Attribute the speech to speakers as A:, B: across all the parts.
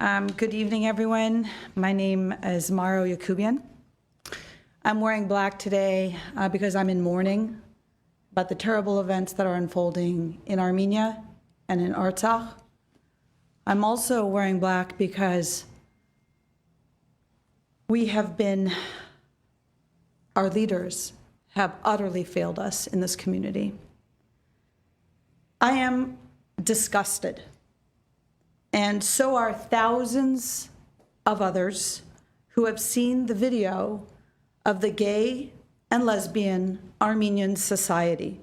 A: Good evening, everyone. My name is Maro Yacoubian. I'm wearing black today because I'm in mourning about the terrible events that are unfolding in Armenia and in Artsakh. I'm also wearing black because our leaders have utterly failed us in this community. I am disgusted, and so are thousands of others who have seen the video of the Gay and Lesbian Armenian Society,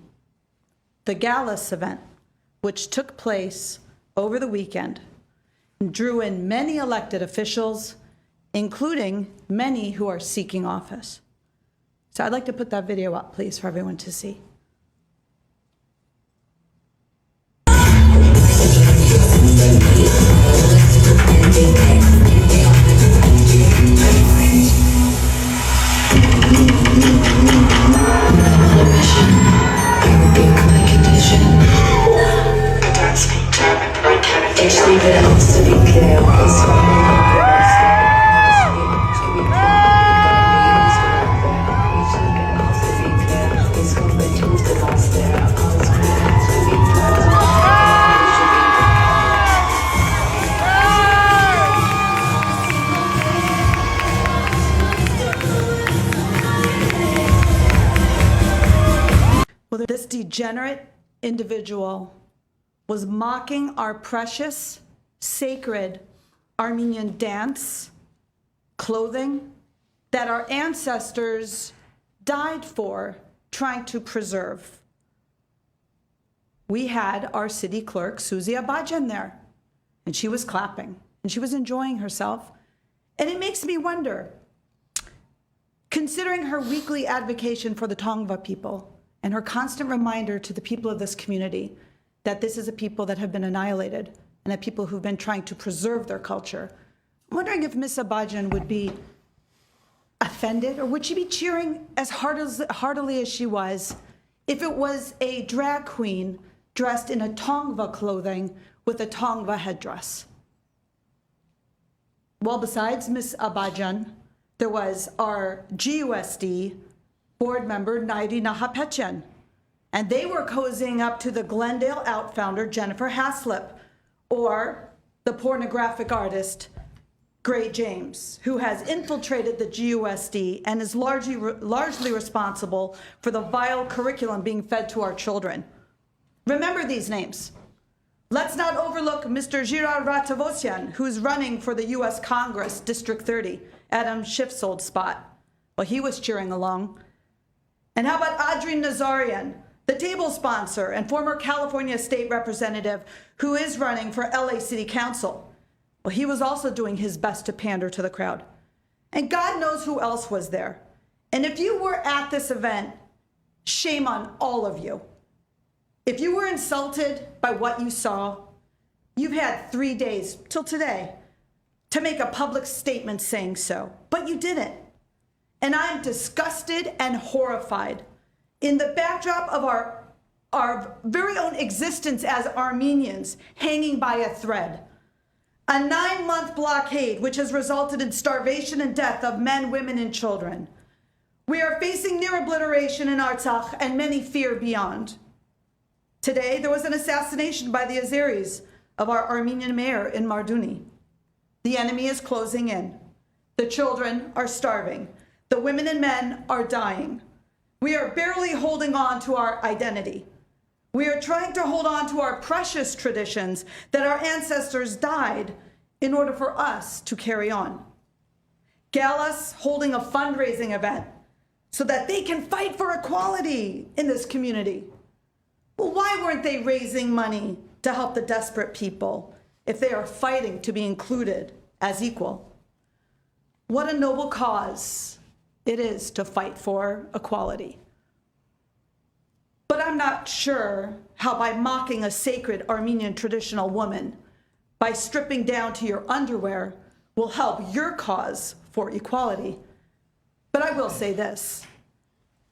A: the Gallus event, which took place over the weekend and drew in many elected officials, including many who are seeking office. So I'd like to put that video up, please, for everyone to see. Well, this degenerate individual was mocking our precious, sacred Armenian dance, clothing that our ancestors died for trying to preserve. We had our city clerk, Suzy Abajan, there, and she was clapping, and she was enjoying herself. And it makes me wonder, considering her weekly advocacy for the Tongva people and her constant reminder to the people of this community that this is a people that have been annihilated and a people who've been trying to preserve their culture. I'm wondering if Ms. Abajan would be offended, or would she be cheering as heartily as she was if it was a drag queen dressed in a Tongva clothing with a Tongva headdress? Well, besides Ms. Abajan, there was our GUSD board member, Naidi Nahapetyan, and they were cozying up to the Glendale Out founder, Jennifer Haslip, or the pornographic artist, Gray James, who has infiltrated the GUSD and is largely responsible for the vile curriculum being fed to our children. Remember these names. Let's not overlook Mr. Gira Ratavosyan, who's running for the US Congress, District 30, Adam Schiff's old spot. Well, he was cheering along. And how about Adrian Nazarian, the table sponsor and former California state representative who is running for LA City Council? Well, he was also doing his best to pander to the crowd. And God knows who else was there. And if you were at this event, shame on all of you. If you were insulted by what you saw, you've had 3 days till today to make a public statement saying so, but you didn't. And I'm disgusted and horrified in the backdrop of our very own existence as Armenians hanging by a thread. A 9-month blockade, which has resulted in starvation and death of men, women, and children. We are facing near obliteration in Artsakh, and many fear beyond. Today, there was an assassination by the Azeris of our Armenian mayor in Marduni. The enemy is closing in. The children are starving. The women and men are dying. We are barely holding on to our identity. We are trying to hold on to our precious traditions that our ancestors died in order for us to carry on. Gallus holding a fundraising event so that they can fight for equality in this community. Well, why weren't they raising money to help the desperate people if they are fighting to be included as equal? What a noble cause it is to fight for equality. But I'm not sure how by mocking a sacred Armenian traditional woman, by stripping down to your underwear, will help your cause for equality. But I will say this.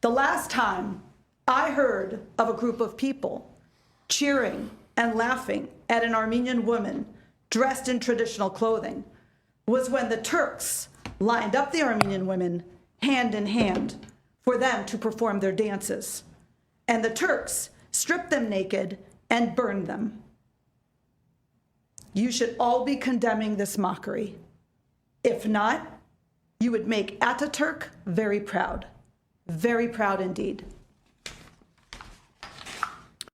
A: The last time I heard of a group of people cheering and laughing at an Armenian woman dressed in traditional clothing, was when the Turks lined up the Armenian women hand in hand for them to perform their dances. And the Turks stripped them naked and burned them. You should all be condemning this mockery. If not, you would make Ataturk very proud indeed.